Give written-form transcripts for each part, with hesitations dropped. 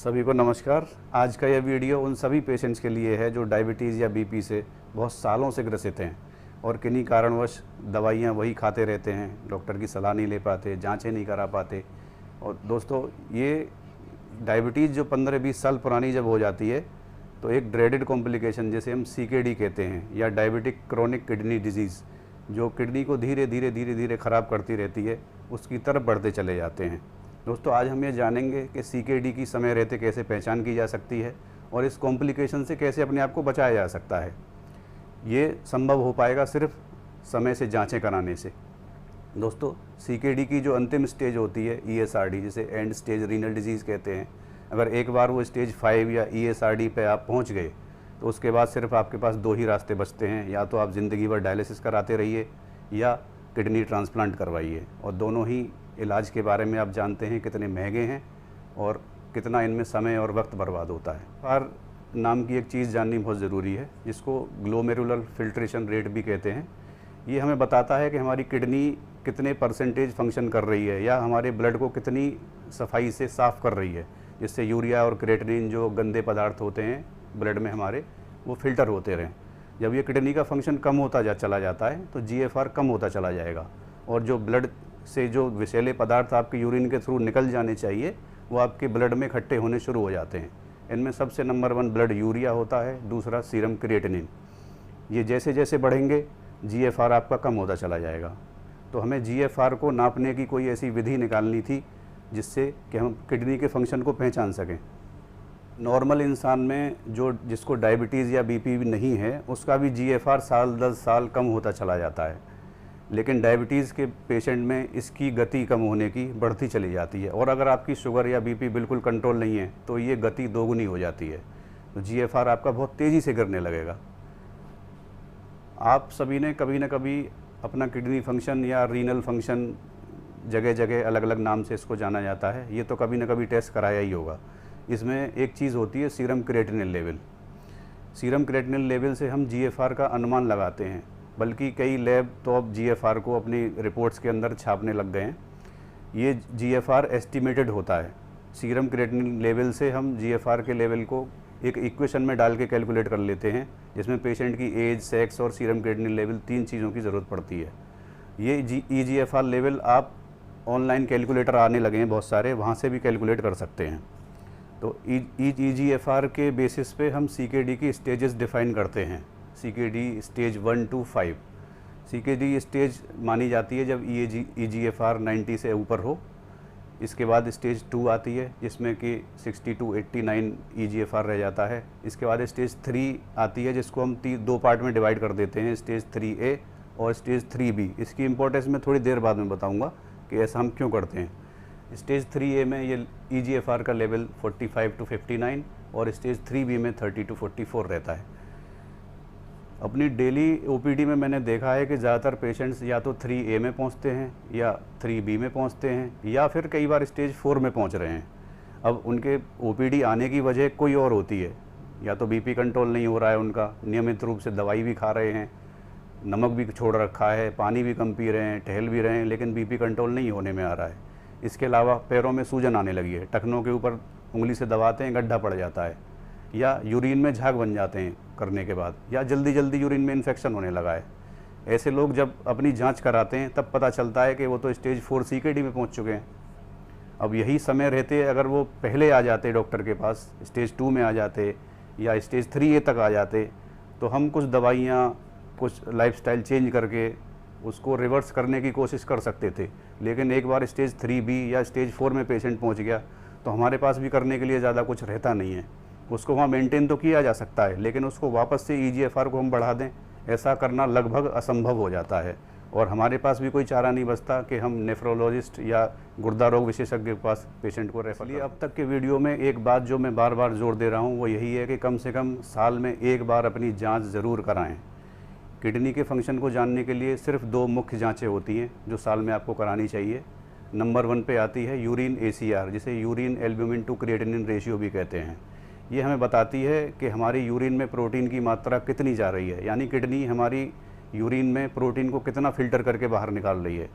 सभी को नमस्कार। आज का यह वीडियो उन सभी पेशेंट्स के लिए है जो डायबिटीज़ या बीपी से बहुत सालों से ग्रसित हैं और किन्हीं कारणवश दवाइयाँ वही खाते रहते हैं, डॉक्टर की सलाह नहीं ले पाते, जांचें नहीं करा पाते। और दोस्तों, ये डायबिटीज़ जो 15-20 साल पुरानी जब हो जाती है तो एक ड्रेडेड कॉम्प्लिकेशन जिसे हम CKD कहते हैं या डायबिटिक क्रोनिक किडनी डिजीज़, जो किडनी को धीरे धीरे ख़राब करती रहती है, उसकी तरफ बढ़ते चले जाते हैं। दोस्तों, आज हम ये जानेंगे कि CKD की समय रहते कैसे पहचान की जा सकती है और इस कॉम्प्लिकेशन से कैसे अपने आप को बचाया जा सकता है। ये संभव हो पाएगा सिर्फ समय से जांचें कराने से। दोस्तों, CKD की जो अंतिम स्टेज होती है ESRD, जिसे एंड स्टेज रीनल डिजीज़ कहते हैं, अगर एक बार वो स्टेज 5 या ESRD पे आप पहुंच गए तो उसके बाद सिर्फ आपके पास दो ही रास्ते बचते हैं। या तो आप ज़िंदगी भर डायलिसिस कराते रहिए या किडनी ट्रांसप्लांट करवाइए। और दोनों ही इलाज के बारे में आप जानते हैं कितने महंगे हैं और कितना इनमें समय और वक्त बर्बाद होता है। फार नाम की एक चीज़ जाननी बहुत ज़रूरी है, जिसको ग्लोमेरुलर फिल्ट्रेशन रेट भी कहते हैं। ये हमें बताता है कि हमारी किडनी कितने परसेंटेज फंक्शन कर रही है या हमारे ब्लड को कितनी सफाई से साफ़ कर रही है, जिससे यूरिया और क्रिएटिनिन जो गंदे पदार्थ होते हैं ब्लड में हमारे, वो फिल्टर होते रहें। जब ये किडनी का फंक्शन कम होता चला जाता है तो GFR कम होता चला जाएगा और जो ब्लड से जो विषैले पदार्थ आपके यूरिन के थ्रू निकल जाने चाहिए वो आपके ब्लड में इकट्ठे होने शुरू हो जाते हैं। इनमें सबसे नंबर 1 ब्लड यूरिया होता है, दूसरा सीरम क्रिएटिनिन। ये जैसे जैसे बढ़ेंगे GFR आपका कम होता चला जाएगा। तो हमें GFR को नापने की कोई ऐसी विधि निकालनी थी जिससे कि हम किडनी के फंक्शन को पहचान सकें। नॉर्मल इंसान में जिसको डायबिटीज़ या बीपी नहीं है, उसका भी GFR साल 10 साल कम होता चला जाता है, लेकिन डायबिटीज़ के पेशेंट में इसकी गति कम होने की बढ़ती चली जाती है। और अगर आपकी शुगर या बीपी बिल्कुल कंट्रोल नहीं है तो ये गति दोगुनी हो जाती है, तो GFR आपका बहुत तेज़ी से गिरने लगेगा। आप सभी ने कभी ना कभी अपना किडनी फंक्शन या रीनल फंक्शन, जगह जगह अलग अलग नाम से इसको जाना जाता है, ये तो कभी ना कभी टेस्ट कराया ही होगा। इसमें एक चीज़ होती है serum creatinine level. Serum creatinine level से हम GFR का अनुमान लगाते हैं, बल्कि कई लैब तो अब GFR को अपनी रिपोर्ट्स के अंदर छापने लग गए हैं। ये GFR एस्टिमेटेड होता है। सीरम क्रिएटिनिन लेवल से हम GFR के लेवल को एक इक्वेशन में डाल के कैलकुलेट कर लेते हैं, जिसमें पेशेंट की एज, सेक्स और सीरम क्रिएटिनिन लेवल 3 चीज़ों की ज़रूरत पड़ती है। ये EGFR लेवल आप ऑनलाइन कैलकुलेटर आने लगे हैं बहुत सारे, वहाँ से भी कैलकुलेट कर सकते हैं। तो EGFR के बेसिस पे हम CKD की स्टेजेस डिफ़ाइन करते हैं। CKD stage 1 to 5। CKD stage मानी जाती है जब EGFR 90 से ऊपर हो। इसके बाद स्टेज 2 आती है जिसमें कि 60 to 89 EGFR रह जाता है। इसके बाद स्टेज 3 आती है जिसको हम 2 पार्ट में डिवाइड कर देते हैं, स्टेज 3A और स्टेज 3B। इसकी इम्पोर्टेंस मैं थोड़ी देर बाद में बताऊंगा कि ऐसा हम क्यों करते हैं। स्टेज 3A में ये EGFR का लेवल 45 to 59 और स्टेज 3B में 30 to 44 रहता है। अपनी डेली OPD में मैंने देखा है कि ज़्यादातर पेशेंट्स या तो 3A में पहुंचते हैं या 3B में पहुंचते हैं या फिर कई बार स्टेज 4 में पहुंच रहे हैं। अब उनके OPD आने की वजह कोई और होती है, या तो BP कंट्रोल नहीं हो रहा है उनका, नियमित रूप से दवाई भी खा रहे हैं, नमक भी छोड़ रखा है, पानी भी कम पी रहे हैं, टहल भी रहे हैं, लेकिन BP कंट्रोल नहीं होने में आ रहा है। इसके अलावा पैरों में सूजन आने लगी है, टखनों के ऊपर उंगली से दबाते हैं, गड्ढा पड़ जाता है, या यूरिन में झाग बन जाते हैं करने के बाद, या जल्दी जल्दी यूरिन में इन्फेक्शन होने लगा है। ऐसे लोग जब अपनी जांच कराते हैं तब पता चलता है कि वो तो स्टेज 4 CKD में पहुंच चुके हैं। अब यही समय रहते अगर वो पहले आ जाते डॉक्टर के पास, स्टेज 2 में आ जाते या स्टेज 3A तक आ जाते, तो हम कुछ दवाइयाँ, कुछ लाइफस्टाइल चेंज करके उसको रिवर्स करने की कोशिश कर सकते थे। लेकिन एक बार स्टेज 3B या स्टेज 4 में पेशेंट पहुंच गया तो हमारे पास भी करने के लिए ज़्यादा कुछ रहता नहीं है। उसको वहाँ मेंटेन तो किया जा सकता है, लेकिन उसको वापस से EGFR को हम बढ़ा दें, ऐसा करना लगभग असंभव हो जाता है। और हमारे पास भी कोई चारा नहीं बचता कि हम नेफ्रोलॉजिस्ट या गुर्दा रोग विशेषज्ञ के पास पेशेंट को रेफर करें। अब तक के वीडियो में एक बात जो मैं बार बार जोर दे रहा हूँ वो यही है कि कम से कम साल में एक बार अपनी जाँच ज़रूर कराएँ। किडनी के फंक्शन को जानने के लिए सिर्फ 2 मुख्य जांचें होती हैं जो साल में आपको करानी चाहिए। नंबर 1 पे आती है यूरिन ACR, जिसे urine albumin to creatinine ratio भी कहते हैं। ये हमें बताती है कि हमारी यूरिन में प्रोटीन की मात्रा कितनी जा रही है, यानी किडनी हमारी यूरिन में प्रोटीन को कितना फ़िल्टर करके बाहर निकाल रही है।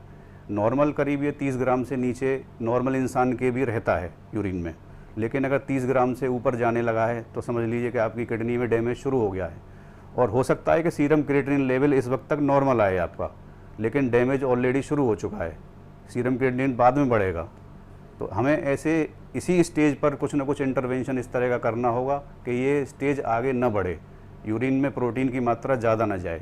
नॉर्मल करीब ये 30 ग्राम से नीचे नॉर्मल इंसान के भी रहता है यूरिन में, लेकिन अगर 30 ग्राम से ऊपर जाने लगा है तो समझ लीजिए कि आपकी किडनी में डैमेज शुरू हो गया है। और हो सकता है कि सीरम क्रिएटिनिन लेवल इस वक्त तक नॉर्मल आए आपका, लेकिन डैमेज ऑलरेडी शुरू हो चुका है, सीरम क्रिएटिनिन बाद में बढ़ेगा। तो हमें ऐसे इसी स्टेज पर कुछ ना कुछ इंटरवेंशन इस तरह का करना होगा कि ये स्टेज आगे न बढ़े, यूरिन में प्रोटीन की मात्रा ज़्यादा न जाए।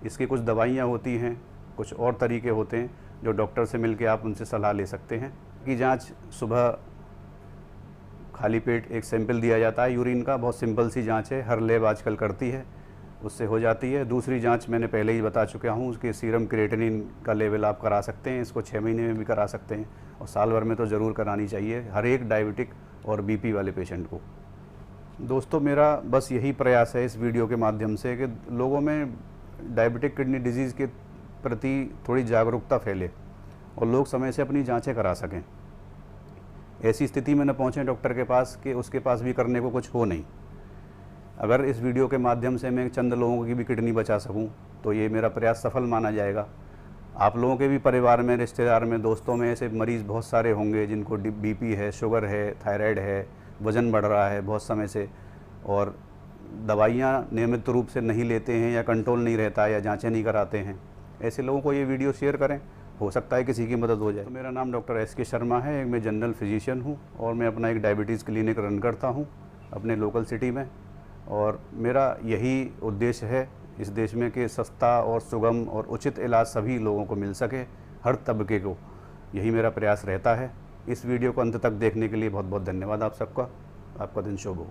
इसकी कुछ दवाइयाँ होती हैं, कुछ और तरीके होते हैं जो डॉक्टर से मिलकर आप उनसे सलाह ले सकते हैं। की जांच सुबह खाली पेट एक सैंपल दिया जाता है यूरिन का, बहुत सिंपल सी जांच है, हर लैब आजकल करती है, उससे हो जाती है। दूसरी जांच मैंने पहले ही बता चुका हूँ, उसके सीरम क्रिएटिनिन का लेवल आप करा सकते हैं, इसको 6 महीने में भी करा सकते हैं और साल भर में तो ज़रूर करानी चाहिए हर एक डायबिटिक और बीपी वाले पेशेंट को। दोस्तों, मेरा बस यही प्रयास है इस वीडियो के माध्यम से कि लोगों में डायबिटिक किडनी डिजीज़ के प्रति थोड़ी जागरूकता फैले और लोग समय से अपनी जांचें करा सकें। ऐसी स्थिति में न पहुँचें डॉक्टर के पास कि उसके पास भी करने को कुछ हो नहीं। अगर इस वीडियो के माध्यम से मैं चंद लोगों की भी किडनी बचा सकूं तो ये मेरा प्रयास सफल माना जाएगा। आप लोगों के भी परिवार में, रिश्तेदार में, दोस्तों में ऐसे मरीज़ बहुत सारे होंगे जिनको बीपी है, शुगर है, थायराइड है, वज़न बढ़ रहा है बहुत समय से और दवाइयाँ नियमित रूप से नहीं लेते हैं या कंट्रोल नहीं रहता है या जाँचें नहीं कराते हैं। ऐसे लोगों को ये वीडियो शेयर करें, हो सकता है किसी की मदद हो जाए। तो मेरा नाम डॉक्टर एस के शर्मा है, मैं जनरल फिजिशियन हूँ और मैं अपना एक डायबिटीज़ क्लिनिक रन करता हूँ अपने लोकल सिटी में। और मेरा यही उद्देश्य है इस देश में कि सस्ता और सुगम और उचित इलाज सभी लोगों को मिल सके, हर तबके को, यही मेरा प्रयास रहता है। इस वीडियो को अंत तक देखने के लिए बहुत बहुत धन्यवाद आप सबका। आपका दिन शुभ हो।